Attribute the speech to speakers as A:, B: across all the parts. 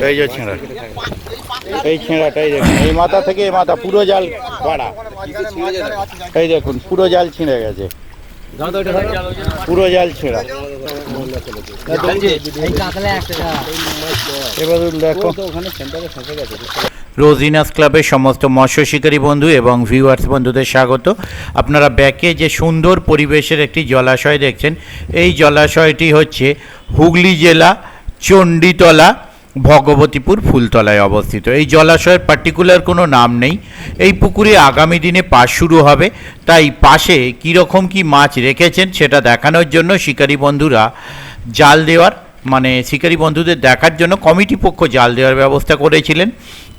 A: এই যে ছেঁড়া, এই ছেঁড়াটাই দেখুন, এই মাথা থেকে এই মাথা পুরো জাল বাড়া, এই দেখুন পুরো জাল ছিঁড়ে গেছে, পুরো জাল ছেঁড়া। এবার দেখো রোজিনাস ক্লাবের সমস্ত মৎস্য শিকারী বন্ধু এবং ভিউয়ার্স বন্ধুদের স্বাগত। আপনারা ব্যাকে যে সুন্দর পরিবেশের একটি জলাশয় দেখছেন, এই জলাশয়টি হচ্ছে হুগলি জেলা চণ্ডীতলা ভগবতীপুর ফুলতলায় অবস্থিত। এই জলাশয়ের পার্টিকুলার কোনো নাম নেই। এই পুকুরে আগামী দিনে পাস শুরু হবে, তাই পাশে কীরকম কী মাছ রেখেছেন সেটা দেখানোর জন্য শিকারী বন্ধুরা জাল দেওয়ার শিকারী বন্ধুদের দেখার জন্য কমিটি পক্ষ জাল দেওয়ার ব্যবস্থা করেছিলেন।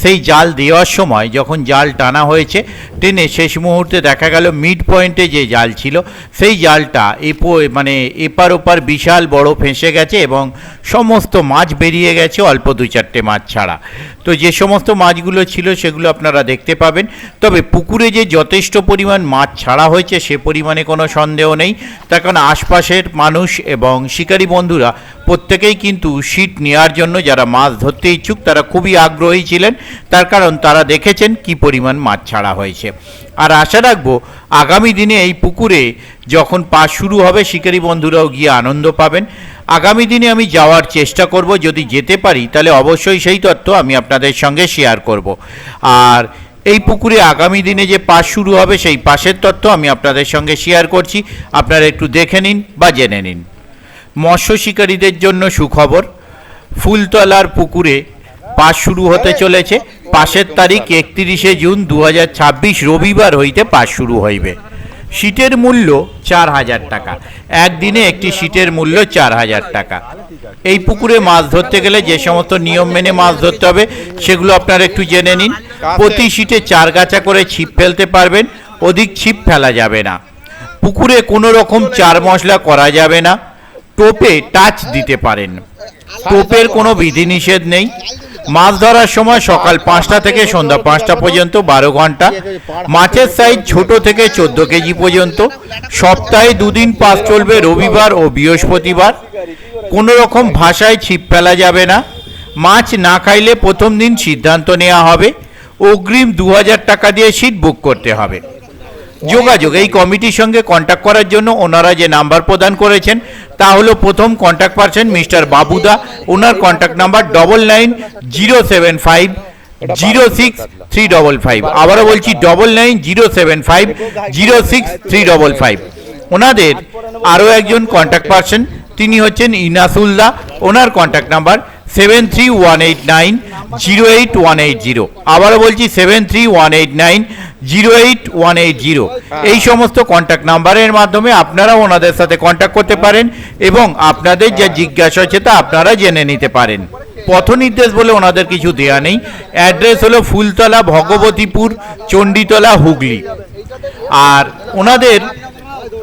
A: সেই জাল দেওয়ার সময় যখন জাল টানা হয়েছে, টেনে শেষ মুহূর্তে দেখা গেল মিড পয়েন্টে যে জাল ছিল সেই জালটা এপার ওপার বিশাল বড় ফেঁসে গেছে এবং সমস্ত মাছ বেরিয়ে গেছে, অল্প 2-4টে মাছ ছাড়া। তো যে সমস্ত মাছগুলো ছিল সেগুলো আপনারা দেখতে পাবেন। তবে পুকুরে যে যথেষ্ট পরিমাণ মাছ ছাড়া হয়েছে সে পরিমাণে কোনো সন্দেহ নেই, তার কারণ আশপাশের মানুষ এবং শিকারী বন্ধুরা প্রত্যেকেই কিন্তু ছিপ নেওয়ার জন্য, যারা মাছ ধরতে ইচ্ছুক তারা খুবই আগ্রহী ছিলেন, তার কারণ তারা দেখেছেন কি পরিমাণ মাছ ছাড়া হয়েছে। আর আশা রাখবো আগামী দিনে এই পুকুরে যখন পাস শুরু হবে শিকারী বন্ধুরাও গিয়ে আনন্দ পাবেন। আগামী দিনে আমি যাওয়ার চেষ্টা করব, যদি যেতে পারি তাহলে অবশ্যই সেই তথ্য আমি আপনাদের সঙ্গে শেয়ার করব। আর এই পুকুরে আগামী দিনে যে পাস শুরু হবে সেই পাসের তথ্য আমি আপনাদের সঙ্গে শেয়ার করছি, আপনারা একটু দেখে নিন বা জেনে নিন। মৎস্য শিকারীদের জন্য সুখবর, ফুলতলার পুকুরে পাস শুরু হতে চলেছে। পাসের তারিখ 31শে জুন 2026 রবিবার হইতে পাস শুরু হইবে। সিটের মূল্য 4000 টাকা, একদিনে একটি সিটের মূল্য 4000 টাকা। এই পুকুরে মাছ ধরতে গেলে যে সমস্ত নিয়ম মেনে মাছ ধরতে হবে সেগুলো আপনারা একটু জেনে নিন। প্রতি সিটে 4 গাছা করে ছিপ ফেলতে পারবেন, অধিক ছিপ ফেলা যাবে না। পুকুরে কোনো রকম চার মশলা করা যাবে না। টোপে টাচ দিতে পারেন, টোপের কোনো বিধিনিষেধ নেই। মাছ ধরার সময় সকাল 5টা থেকে সন্ধ্যা 5টা পর্যন্ত 12 ঘন্টা। মাছের সাইজ ছোট থেকে 14 কেজি পর্যন্ত। সপ্তাহে 2 দিন পাস চলবে, রবিবার ও বৃহস্পতিবার। কোনো রকম ভাষায় ছিপ ফেলা যাবে না। মাছ না খাইলে প্রথম দিন সিদ্ধান্ত নেওয়া হবে। অগ্রিম 2000 টাকা দিয়ে সিট বুক করতে হবে। যোগাযোগ, এই কমিটির সঙ্গে কন্ট্যাক্ট করার জন্য ওনারা যে নাম্বার প্রদান করেছেন তা হলো, প্রথম কন্ট্যাক্ট পারসন মিস্টার বাবুদা, ওনার কন্ট্যাক্ট নাম্বার 9907506355। আবারও বলছি 9907506355। ওনাদের আরও একজন কন্ট্যাক্ট পারসন, তিনি হচ্ছেন ইনাসুল্লাহ, ওনার কন্ট্যাক্ট নাম্বার 7318908180। আবারও বলছি 7318908180। এই সমস্ত কন্ট্যাক্ট নাম্বারের মাধ্যমে আপনারা ওনাদের সাথে কন্ট্যাক্ট করতে পারেন এবং আপনাদের যা জিজ্ঞাসা আছে তা আপনারা জেনে নিতে পারেন। পথ নির্দেশ বলে ওনাদের কিছু দেয়া নেই। অ্যাড্রেস হলো ফুলতলা ভগবতীপুর চণ্ডীতলা হুগলি। আর ওনাদের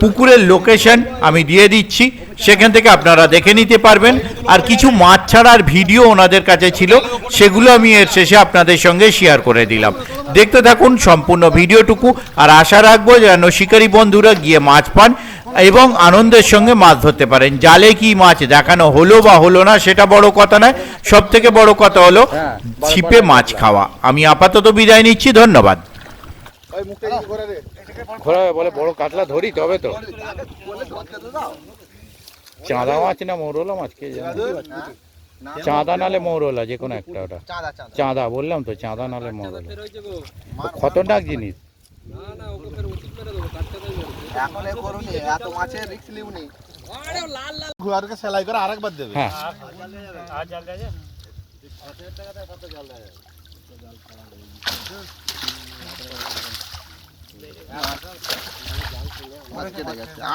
A: পুকুরের লোকেশন আমি দিয়ে দিচ্ছি, সেখান থেকে আপনারা দেখে নিতে পারবেন। আর কিছু মাছ ছাড়ার ভিডিও ওনাদের কাছে ছিল, সেগুলো আমি এর শেষে আপনাদের সঙ্গে শেয়ার করে দিলাম। দেখতে থাকুন সম্পূর্ণ ভিডিওটুকু। আর আশা রাখবো যেন শিকারী বন্ধুরা গিয়ে মাছ পান এবং আনন্দের সঙ্গে মাছ ধরতে পারেন। জালে কি মাছ দেখানো হলো বা হলো না সেটা বড় কথা নয়, সব থেকে বড় কথা হলো ছিপে মাছ খাওয়া। আমি আপাতত বিদায় নিচ্ছি, ধন্যবাদ। বলে বড় কাতলা ধরি তবে তো চাঁদা মাছ না মৌরলা মাছ, কে জানে? চাঁদা নালে মৌরলা, যে কোনো একটা। ওটা চাঁদা বললাম তো, চাঁদা নালে মৌরলা। খতরনাক জিনিস। সেলাই করে আরেকবার দেবে। হ্যাঁ,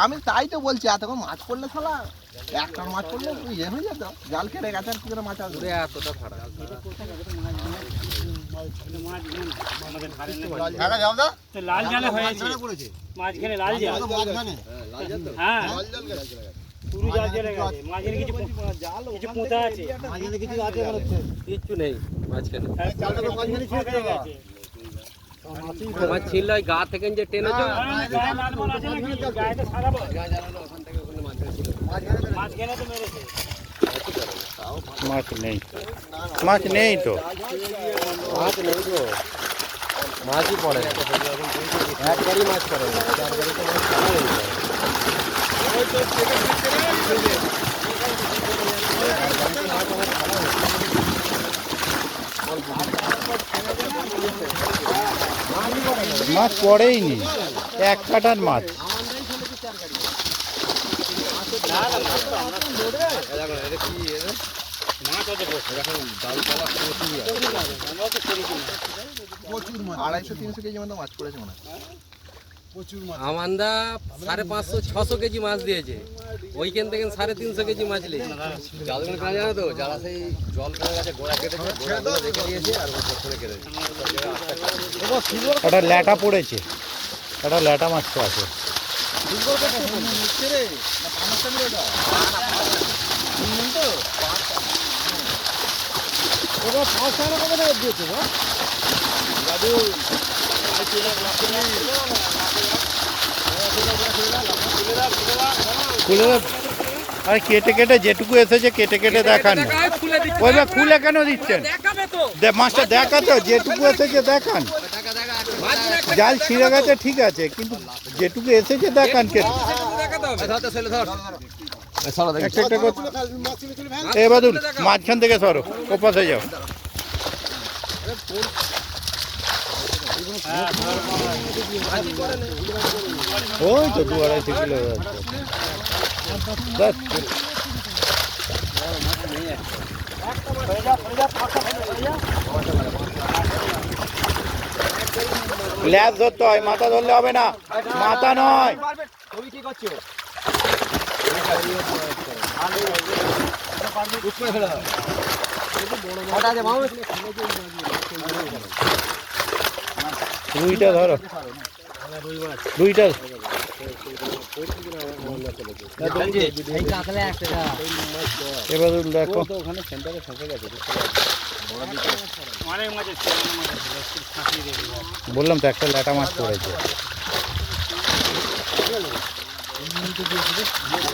B: আমি তাই তো বলছি, এতক্ষণ মাছ পড়লে শালা একটা মাছ পড়লে ইয়ে হয়ে যেত, জাল কেটে গেছে। আর কি করে মাছ আসবে এতটা ফাড়া?
C: লাল জালে হয়েছে মাঝখানে, লাল জাল। হ্যাঁ, পুরো জাল জেলে গেছে। মাঝখানে কিছু পোঁতা আছে, মাঝখানে কিছু আছে, কিচ্ছু নেই মাঝখানে।
D: মাছ ছিল গা থেকে যে টেনেছো,
C: মাঝখানে তো মেরেছে।
A: মাছ নেই, মাছ নেই তো।
D: মাছ নেই তো, মাছই পড়ে না। একবারই মাছ পড়ে না, চারবারই তো মাছ পড়ে না।
A: মাছ পড়েই নি, এক কাটার মাছ।
B: আড়াইশো 300 কেজি মতো মাছ পড়েছে মনে হয়।
D: আমান্দা 550-600 কেজি মাছ দিয়েছে, ওইখান থেকে 350 কেজি মাছ নিয়েছে। জালগুলো কাজ জানো তো, যারা সেই জল করে গেছে গোড়া কেটেছে, গোড়াগুলো রেখে দিয়েছে আর ওপরে কেটে
A: একটা ল্যাটা পড়েছে, একটা ল্যাটা মাছ তো আছে। আর কেটে কেটে যেটুকু এসেছে কেটে কেটে দেখান না। ওই বা খুলে কেন দিচ্ছেন? মাছটা দেখাতে, যেটুকু এসেছে দেখান। জাল ছিঁড়ে গেছে ঠিক আছে, কিন্তু যেটুকু এসেছে দেখান। এ বাদুল মাঝখান থেকে সরো, ওপাশে যাও। ওই তো 2-2.5 কিলো ল্যাস ধরতে হয়, মাথা ধরলে হবে না, মাথা নয়। রুইটা ধরো, রুইটা এবার দেখো। বললাম তো একটা ল্যাটা মাছ পড়েছে।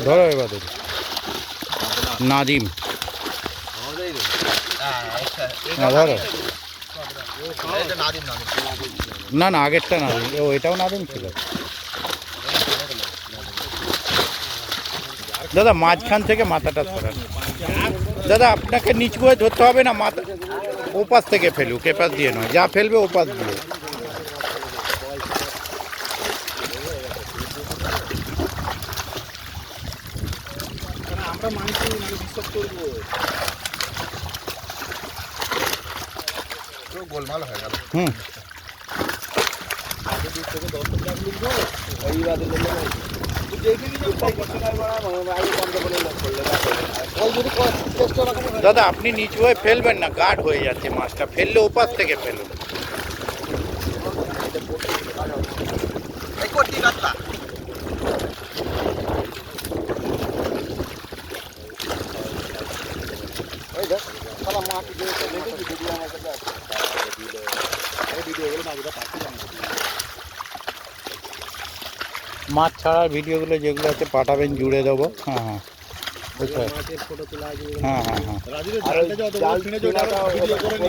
A: ধরো এবার নাদিম, না ধরো। না না, আগেরটা নাদিম, এটাও নাদিম ছিল। দাদা মাঝখান থেকে মাথাটা সরান। দাদা আপনাকে নিচ করে ধরতে হবে না, মাথা ওপাশ থেকে ফেলুক, এপাশ দিয়ে নয়, যা ফেলবে ওপাশ দিয়ে।
B: গোলমাল হয়ে গেল।
A: হুম, দাদা আপনি নিচু হয়ে ফেলবেন না, গাঢ় হয়ে যাচ্ছে মাছটা, ফেললে ওপাশ থেকে ফেলুন। মাছ ছাড়ার ভিডিওগুলো যেগুলো আছে পাঠাবেন, জুড়ে দেবো। হ্যাঁ হ্যাঁ, হ্যাঁ হ্যাঁ হ্যাঁ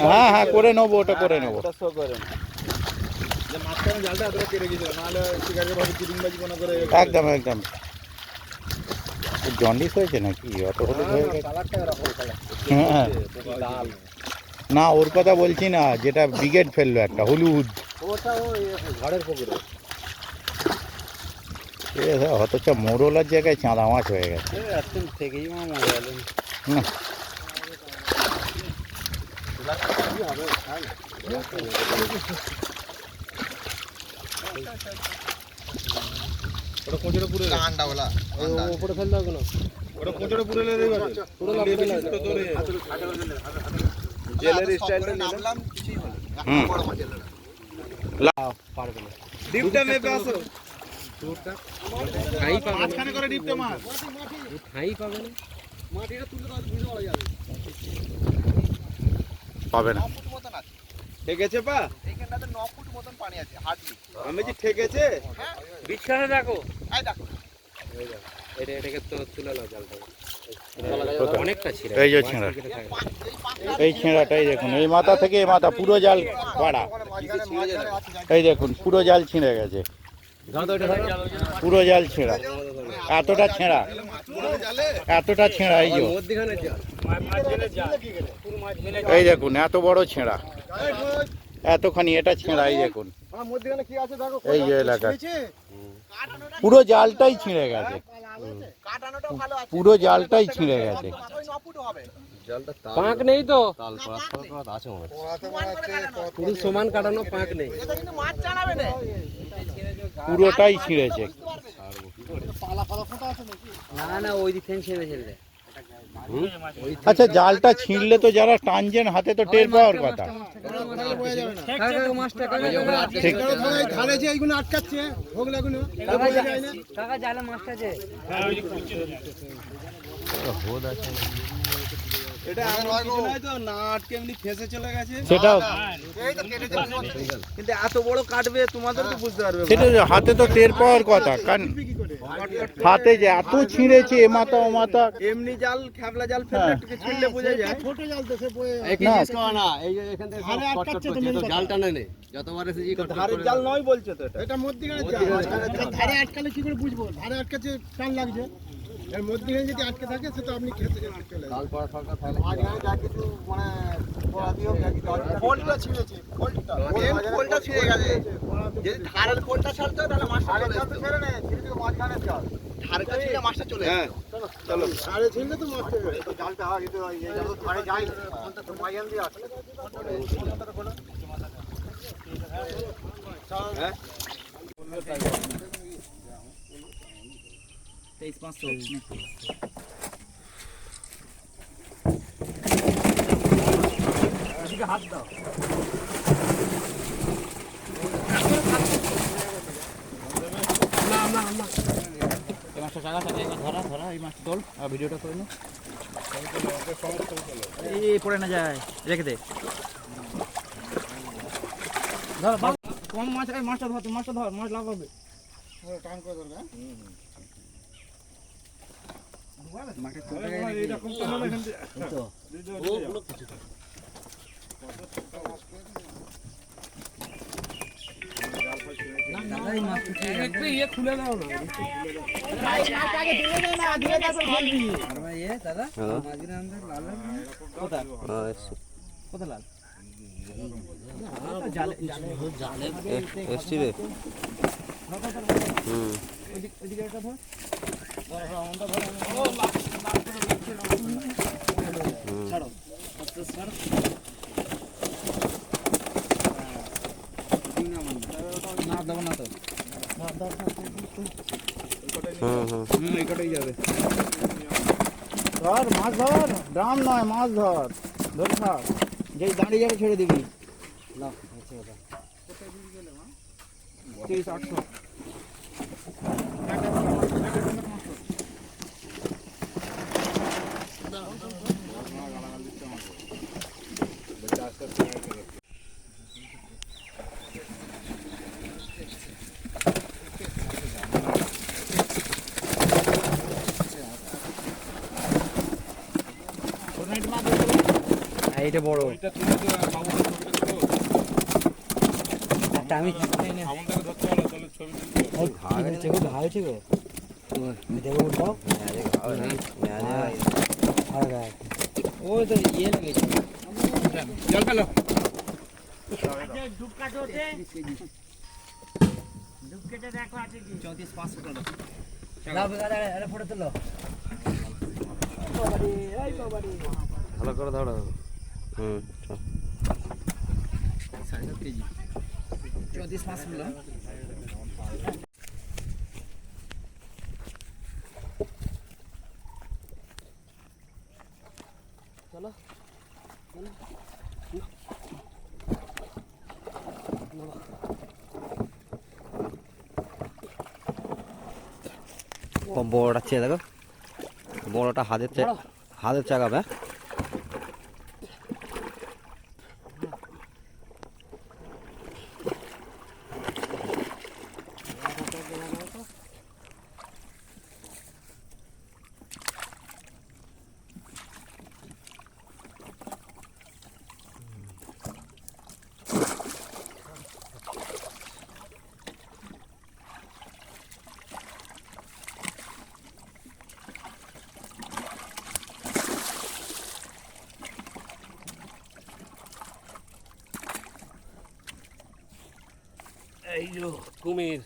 A: হ্যাঁ হ্যাঁ, করে নেবো, ওটা করে নেবো। একদম একদম। জন্ডিস হয়েছে নাকি, অত হলুদ হয়ে গেছে? হ্যাঁ না, ওর কথা বলছি না, যেটা ব্রিগেড ফেললো একটা হলুদ,
D: ঘরের পুকুরে।
A: অথচ মোরলার জায়গায় চাঁদা মাছ হয়ে গেছে।
D: থেকেই মজা এলো
A: না
D: উপরে ফেলতে হবে না,
B: জেলের স্টাইলটা নামলাম কিছুই হলো না, বড় মাছ এলো না।
D: পারবে না।
B: ডিপটা মেপে আসো।
D: ঠাই পাবে না,
B: মাঝখানে করে ডিপটা মাছ।
D: ঠাই পাবে না।
B: মাটিটা তুলে দাও, ভিজে পড়ে যাবে।
A: পাবে না।
B: 9 ফুট মতন আছে।
E: ঠেকেছে পা?
B: এইখানটাতে 9 ফুট মতন পানি আছে, হার্ডলি।
E: আমি যে ঠেকেছে?
B: হ্যাঁ,
C: বিছানা দেখো,
B: এই দেখো।
D: এটাকে তো তুলে নাও জালটাকে। অনেকটা ছিল।
A: এই যে ছেঁড়া, এই ছেঁড়াটাই দেখুন, এই মাথা থেকে এই মাথা পুরো জাল পাড়া। এই দেখুন পুরো জাল ছিঁড়ে গেছে, পুরো জাল ছেঁড়া, এতটা ছেঁড়া, এতটা ছেঁড়া। এই যে
D: মধ্যখানে জাল।
A: এই দেখুন এত বড় ছেঁড়া, এতখানি এটা ছেঁড়া। এই দেখুন এই যে এলাকা পুরো জালটাই ছিঁড়ে গেছে, পুরো জালটাই ছিঁড়ে গেছে।
D: জালটা পাঁক নেই তো, তাল করা আছে মনে হচ্ছে। পুরো সমান কাটানো পাঁক নেই,
A: পুরোটাই ছিঁড়েছে।
C: না না ওই দিক থেকে ছেড়ে ছেড়ে
A: আচ্ছা জালটা ছিঁড়লে তো যারা টানছেন হাতে তো টের পাওয়ার কথা। ঠিক।
C: কাকা জালে মাছটা আছে।
E: এটা এমন কিছু নয় তো, না আটকে এমনি ফেসে চলে গেছে।
A: সেটাও
E: কিন্তু এত বড় কাটবে তোমাদের তো বুঝতে পারবে।
A: সেটা হাতে তো টের পাওয়ার কথা, কারণ হাতে যে এত ছিঁড়েছে এ মাথা ও মাথা।
E: এমনি জাল খ্যাপলা জাল ফেললে একটু ছিঁড়লে বোঝা যায়।
A: না
D: এই যে এখান থেকে কটকট করছে, তো জাল টানে নেই। যতবার এসেছি কটকট
E: ধারের
D: করে
E: জাল নয় বলছে তো এটা।
F: এটা মধ্যিখানে ধারে আটকালে কি করে বুঝবো? ধারে আটকাচ্ছে টান লাগছে, এর মধ্যিখানে যদি আটকে থাকে সে তো আপনি খেতে যেতে চলে যাবেন।
D: জাল পড়া ফাঁকা থাকলে
B: খোলটা ছিঁড়েছে, খোলটা মেন খোলটা ছিঁড়ে গেছে। যদি ধারের খোলটা ছাড়তো তাহলে মাছটা চলে যেত। ধারটা ছিঁড়ে মাছটা চলে যেত।
E: হ্যাঁ চলো।
F: ধারে ছিললে তো মারতে হবে।
E: হ্যাঁ
C: এই পড়ে না যায়, রেখে দে। ধর কম মাছ, মাছটা ধর, মাছটা ধর, মাছ লাভ হবে।
F: টান করে দরকার।
C: একটু ইয়ে খুলে দাও না। দাদা মাঝখানে আমাদের লাল লাল কোথায় কোথায় লাল জালে জালে
D: এসছি রে।
C: ওইদিকে একটা ধর। ছাড়ো ছাড়ো। না দেবো না তো।
E: এই কটাই যাবে।
C: ধর মাছ ধর, ড্রাম নয় মাছ ধর, ধরে থাক, যেই দাঁড়িয়ে যাবে ছেড়ে দিবি। না 30-800। এইটা বড় একটা আমি ঘাইছে গো দেখো উঠাও। ওই তো ইয়ে লেগেছে জল পেলো ডুব কাটোতে ডুব কেটে দেখো আছে কি 34-500 টাকা দাও দাদা আরে ফটো তুলো বাবারে এই বাবারে
D: ভালো করে ধরো।
C: 7.5 কেজি 34-500 মিলা চলো
D: বড়টা ছেড়ে দেখো, বড়টা হাতের চাগাবে। এই যে কুমির।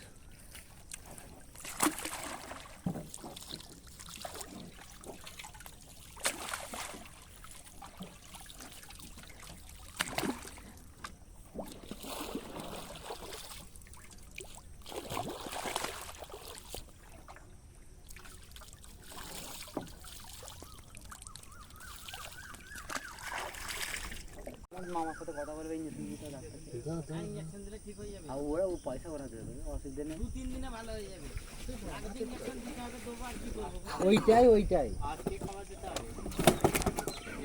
C: মামার সাথে কথা বলবে ইঞ্জেকশন দিতে ডাক্তার ইঞ্জেকশন দিলে ঠিক হয়ে যাবে আর ওরা ও পয়সা ওরা দেবে অসুবিধা নেই 2-3 দিনে ভালো হয়ে যাবে আগে ইঞ্জেকশন দিতে হবে দুবার কি করব ওইটাই আজকে খাবার দিতে হবে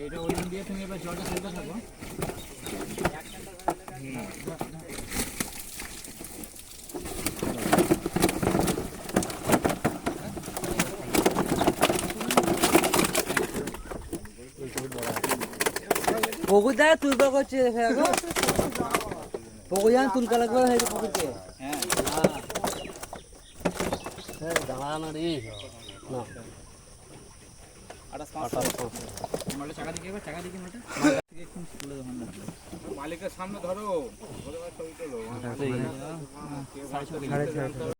C: এটা ওজন দিয়ে তুমি এবার জলটা ফেলতে থাকো
G: পুকুরটা তুলবা করছে দেখো পুকুর যান তুলকা লাগবে হয়েছে পুকুরকে
D: হ্যাঁ দাঁড়ানো রে না
E: মালিকের সামনে ধরো ছবি তোলো